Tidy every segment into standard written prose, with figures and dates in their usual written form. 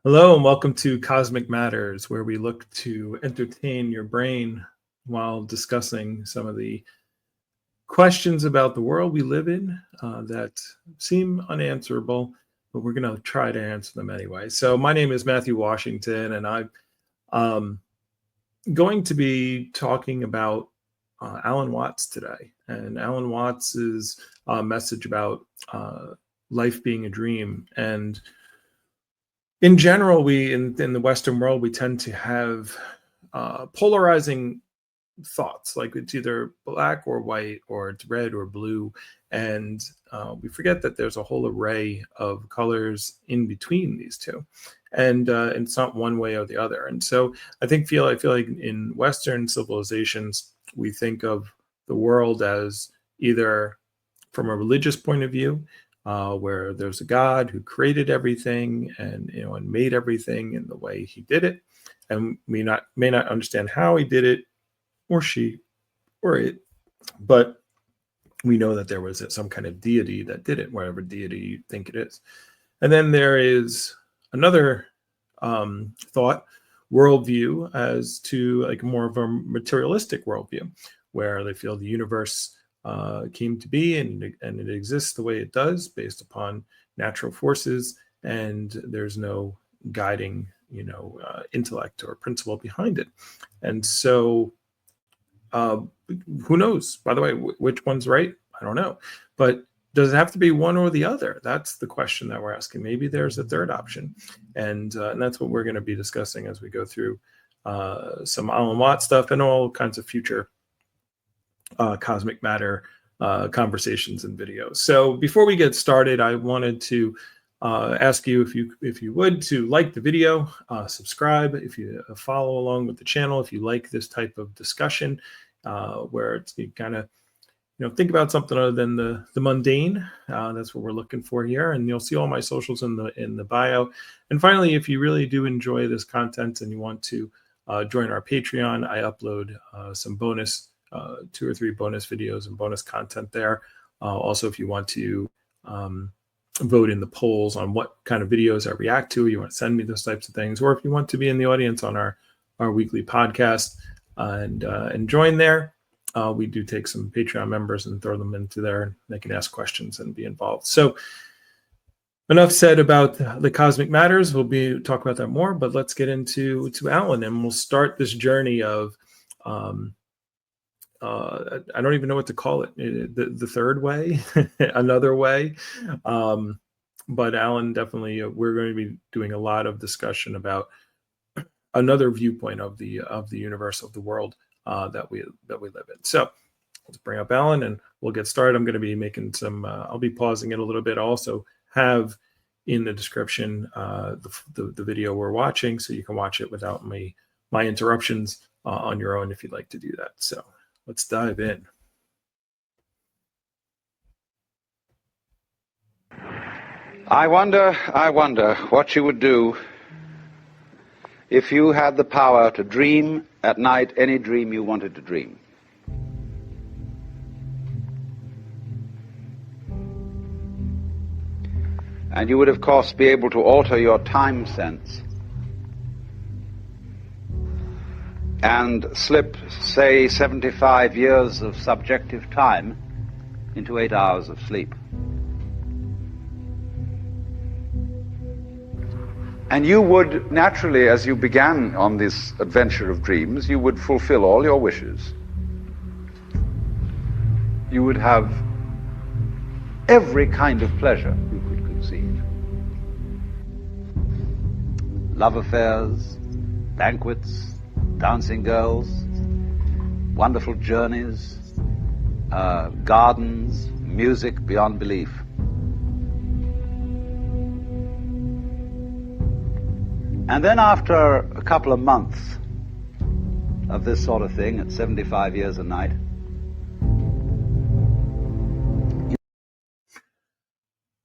Hello and welcome to Cosmic Matters, where we look to entertain your brain while discussing some of the questions about the world we live in that seem unanswerable, but we're going to try to answer them anyway. So my name is Matthew Washington, and I'm going to be talking about Alan Watts today. And Alan Watts's message about life being a dream. And in general, we in the Western world, we tend to have polarizing thoughts, like it's either black or white, or it's red or blue, and we forget that there's a whole array of colors in between these two, and it's not one way or the other. And so I feel like in Western civilizations, we think of the world as either from a religious point of view, where there's a God who created everything and made everything in the way He did it, and we may not understand how He did it, or she, or it, but we know that there was some kind of deity that did it, whatever deity you think it is. And then there is another thought worldview as to like more of a materialistic worldview, where they feel the universe came to be and it exists the way it does based upon natural forces, and there's no guiding intellect or principle behind it. And so who knows, by the way, which one's right? I don't know. But does it have to be one or the other? That's the question that we're asking. Maybe there's a third option. And that's what we're going to be discussing as we go through some Alan Watts stuff and all kinds of future cosmic matter conversations and videos. So before we get started, I wanted to ask you if you would to like the video, subscribe, if you follow along with the channel, if you like this type of discussion, where it's you kind of think about something other than the mundane. That's what we're looking for here, and you'll see all my socials in the bio. And finally, if you really do enjoy this content and you want to join our Patreon, I upload some bonus 2 or 3 bonus videos and bonus content there. Also, if you want to vote in the polls on what kind of videos I react to, you want to send me those types of things, or if you want to be in the audience on our weekly podcast and join there, we do take some Patreon members and throw them into there, and they can ask questions and be involved. So enough said about the cosmic matters. We'll talk about that more, but let's get into Alan, and we'll start this journey of I don't even know what to call it. The third way, another way. But Alan, definitely, we're going to be doing a lot of discussion about another viewpoint of the universe, of the world that we live in. So let's bring up Alan and we'll get started. I'm going to be making some. I'll be pausing it a little bit. I'll also have in the description the video we're watching, so you can watch it without my interruptions on your own if you'd like to do that. So let's dive in. I wonder what you would do if you had the power to dream at night any dream you wanted to dream. And you would, of course, be able to alter your time sense and slip, say, 75 years of subjective time into 8 hours of sleep. And you would, naturally, as you began on this adventure of dreams, you would fulfill all your wishes. You would have every kind of pleasure you could conceive. Love affairs, banquets, dancing girls, wonderful journeys, gardens, music beyond belief. And then after a couple of months of this sort of thing at 75 years a night.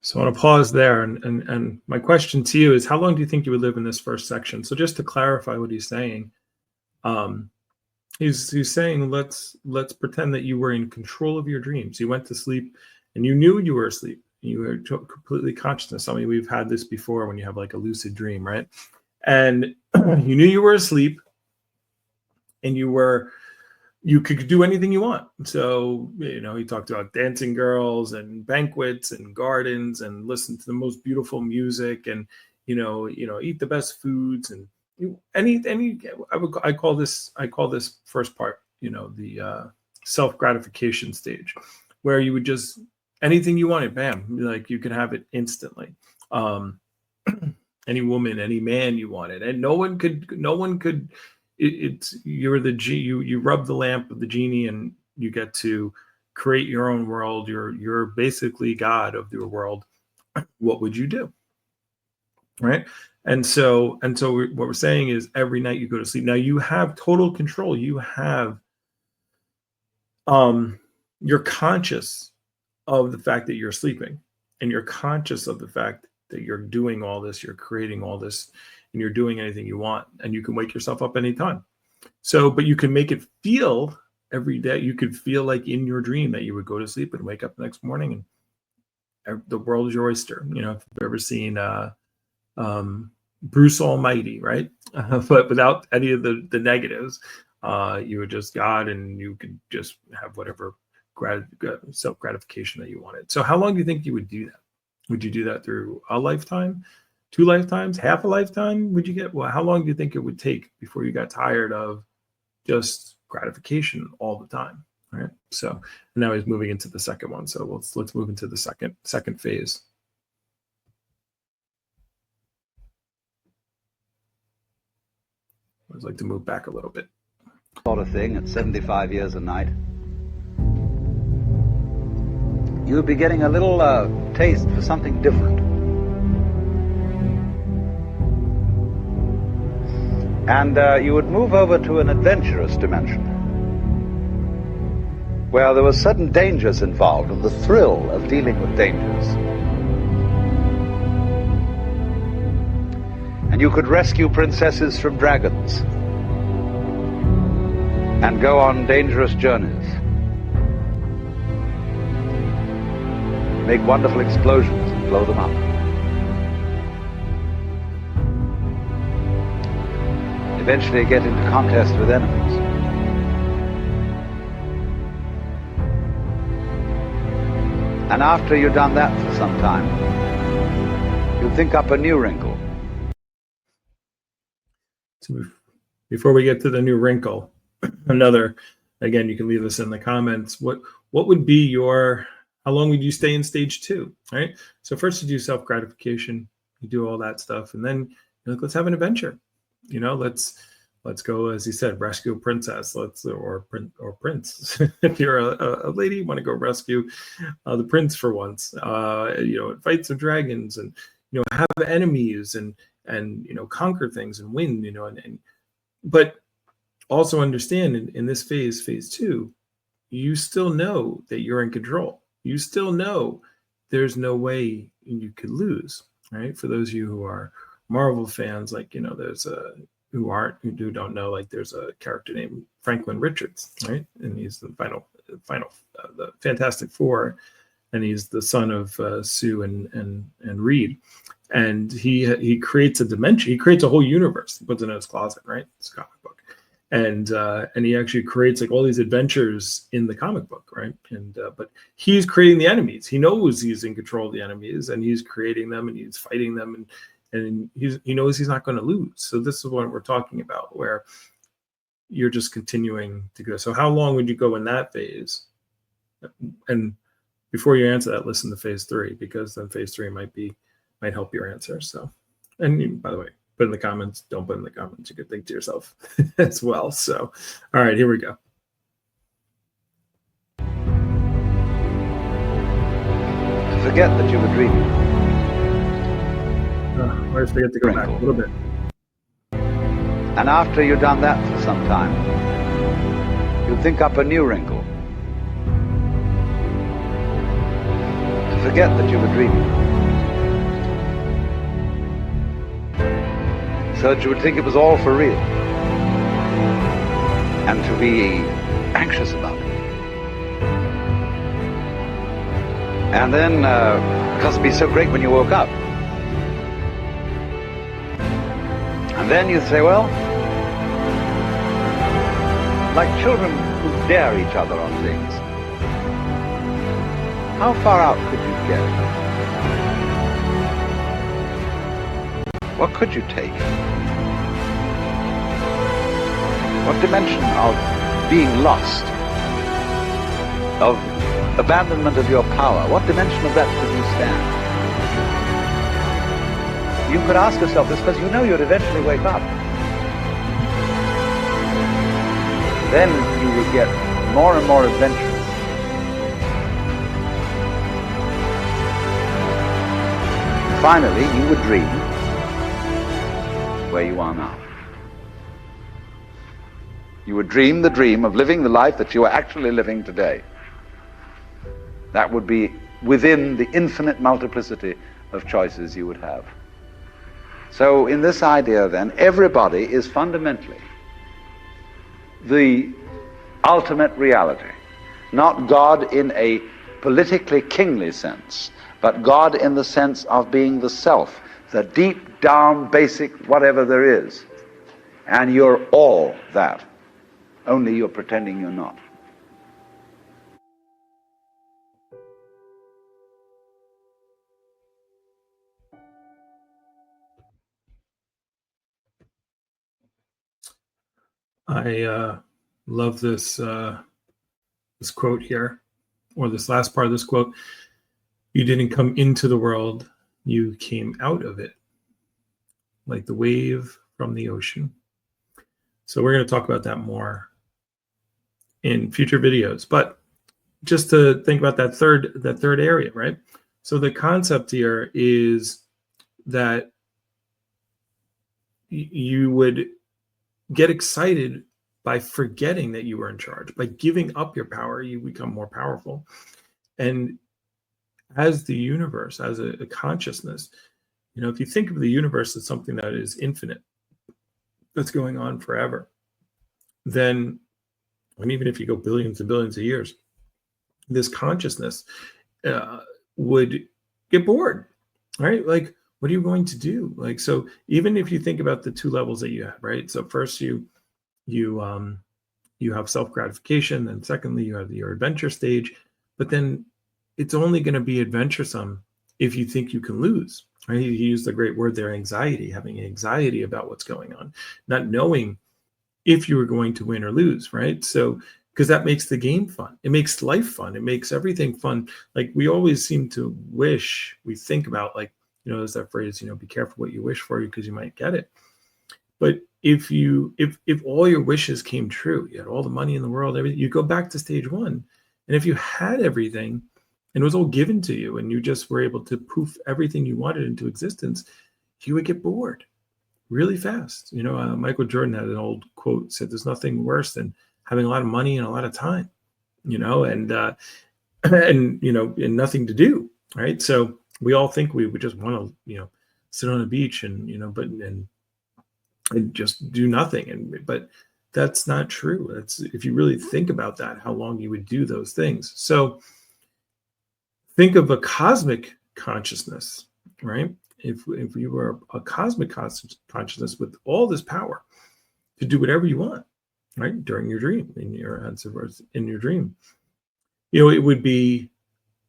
So I want to pause there, and my question to you is, how long do you think you would live in this first section? So just to clarify what he's saying, he's saying let's pretend that you were in control of your dreams. You went to sleep and you knew you were asleep. You were completely consciousness. I mean, we've had this before when you have like a lucid dream, right? And you knew you were asleep, and you could do anything you want. So, he talked about dancing girls and banquets and gardens and listen to the most beautiful music and, eat the best foods and I call this first part, the self-gratification stage, where you would just, anything you wanted, bam, like you could have it instantly. Any woman, any man you wanted, and no one could. You rub the lamp of the genie, and you get to create your own world. You're basically God of your world. What would you do, right? And so what we're saying is, every night you go to sleep. Now you have total control. You have, you're conscious of the fact that you're sleeping, and you're conscious of the fact that you're doing all this, you're creating all this, and you're doing anything you want, and you can wake yourself up anytime. So, but you can make it feel every day. You could feel like in your dream that you would go to sleep and wake up the next morning and the world is your oyster. If you've ever seen Bruce Almighty, right? But without any of the negatives, you were just God, and you could just have whatever self-gratification that you wanted. So how long do you think you would do that? Would you do that through a lifetime, 2 lifetimes, half a lifetime? Would you get, well, how long do you think it would take before you got tired of just gratification all the time? Right. So now he's moving into the second one. So let's move into the second phase. I'd like to move back a little bit. Sort of thing at 75 years a night. You would be getting a little taste for something different. And you would move over to an adventurous dimension, where there were sudden dangers involved and the thrill of dealing with dangers. And you could rescue princesses from dragons and go on dangerous journeys. Make wonderful explosions and blow them up. Eventually get into contest with enemies. And after you've done that for some time, you think up a new wrinkle. So before we get to the new wrinkle, again, you can leave this in the comments. What would be how long would you stay in stage 2, right? So first you do self-gratification, you do all that stuff, and then you're like, let's have an adventure. Let's go, as he said, rescue a princess, or prince. If you're a lady, you want to go rescue the prince for once. Fight some dragons, and have enemies, and conquer things and win. But also understand in this phase 2, you still know that you're in control. You still know there's no way you could lose, right? For those of you who are Marvel fans, like, there's who don't know, like, there's a character named Franklin Richards, right? And he's the the Fantastic Four, and he's the son of Sue and Reed. And he creates a dimension. He creates a whole universe. He puts it in his closet, right? It's a comic book. And he actually creates like all these adventures in the comic book, right? And but he's creating the enemies. He knows he's in control of the enemies, and he's creating them, and he's fighting them, and he knows he's not going to lose. So this is what we're talking about, where you're just continuing to go. So how long would you go in that phase? And before you answer that, listen to phase 3, because then phase 3 might help your answer. So, and by the way, put in the comments. Don't put in the comments. You could think to yourself as well. So, all right, here we go. Forget that you were dreaming. I always forget to go back a little bit. And after you've done that for some time, you think up a new wrinkle. To forget that you were dreaming. So that you would think it was all for real. And to be anxious about it. And then because it'd be so great when you woke up. And then you say, well, like children who dare each other on things, how far out could you get? What could you take? What dimension of being lost, of abandonment of your power, what dimension of that could you stand? You could ask yourself this because you know you'd eventually wake up. Then you would get more and more adventurous. Finally, you would dream where you are now. You would dream the dream of living the life that you are actually living today. That would be within the infinite multiplicity of choices you would have. So in this idea then, everybody is fundamentally the ultimate reality. Not God in a politically kingly sense, but God in the sense of being the self, the deep down basic whatever there is. And you're all that. Only you're pretending you're not. I love this this quote here, or this last part of this quote. You didn't come into the world, you came out of it, like the wave from the ocean. So we're going to talk about that more in future videos. But just to think about that third area, right? So the concept here is that you would get excited by forgetting that you were in charge. By giving up your power, you become more powerful. And as the universe, as a consciousness, if you think of the universe as something that is infinite, that's going on forever, then, and even if you go billions and billions of years, this consciousness would get bored, right? Like, what are you going to do? Like, so even if you think about the two levels that you have, right? So first you have self-gratification, and secondly you have your adventure stage, but then it's only going to be adventuresome if you think you can lose, right? He used the great word there, anxiety, having anxiety about what's going on, not knowing if you were going to win or lose, right? So, because that makes the game fun. It makes life fun. It makes everything fun. Like, we always seem to wish, we think about, like, there's that phrase, be careful what you wish for, because you might get it. But if all your wishes came true, you had all the money in the world, everything, you go back to stage one. And if you had everything and it was all given to you and you just were able to poof everything you wanted into existence, you would get bored really fast. Michael Jordan had an old quote, said there's nothing worse than having a lot of money and a lot of time, and nothing to do, right? So we all think we would just want to, sit on a beach and, and just do nothing. But that's not true. That's, if you really think about that, how long you would do those things. So think of a cosmic consciousness, right? If you were a cosmic consciousness with all this power to do whatever you want, right, during your dream, in your dream, it would be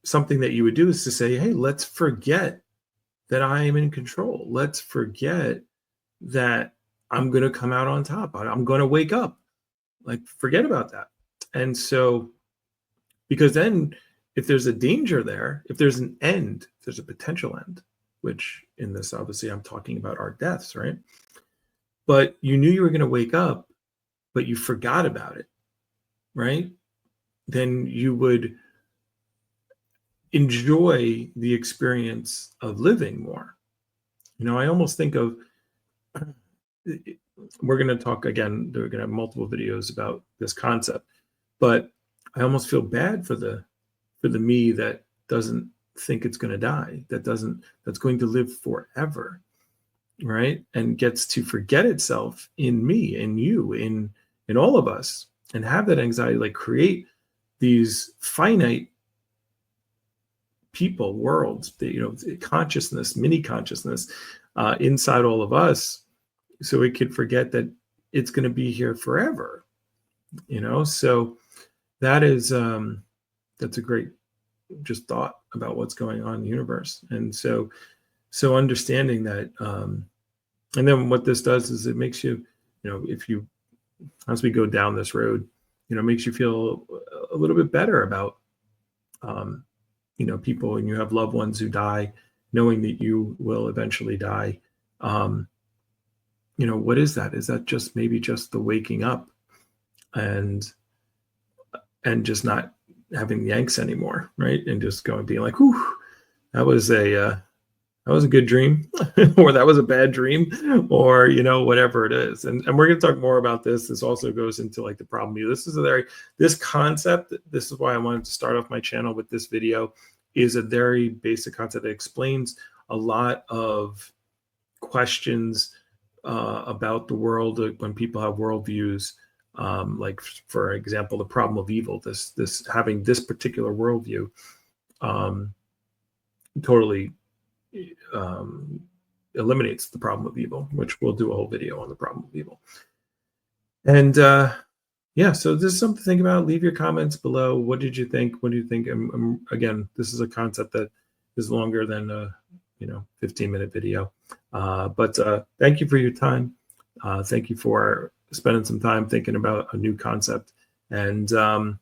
something that you would do is to say, hey, let's forget that I am in control. Let's forget that I'm going to come out on top. I'm going to wake up. Like, forget about that. And so, because then if there's a danger there, if there's an end, if there's a potential end, which in this, obviously, I'm talking about our deaths, right? But you knew you were going to wake up, but you forgot about it, right? Then you would enjoy the experience of living more. I almost think of, we're going to talk again, we're going to have multiple videos about this concept, but I almost feel bad for the me that doesn't think it's going to die, that's going to live forever, right? And gets to forget itself in me, in you, in all of us, and have that anxiety, like create these finite people, worlds, consciousness, mini consciousness inside all of us, so we could forget that it's going to be here forever. So that is that's a great just thought about what's going on in the universe. And so understanding that, and then what this does is it makes you, if you, as we go down this road, makes you feel a little bit better about, people, and you have loved ones who die, knowing that you will eventually die. What is that? Is that just maybe just the waking up and just not having the angst anymore, right? And just being like, whew, that was a good dream, or that was a bad dream, or whatever it is. And we're going to talk more about this. This also goes into like the problem view. This concept, this is why I wanted to start off my channel with this video, is a very basic concept that explains a lot of questions about the world when people have worldviews. Like, for example, the problem of evil, this having this particular worldview totally eliminates the problem of evil, which we'll do a whole video on the problem of evil. And so this is something to think about. Leave your comments below. What did you think? What do you think? Again, this is a concept that is longer than a 15-minute video. But thank you for your time. Thank you for spending some time thinking about a new concept. And I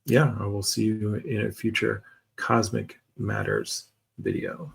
will see you in a future Cosmic Matters video.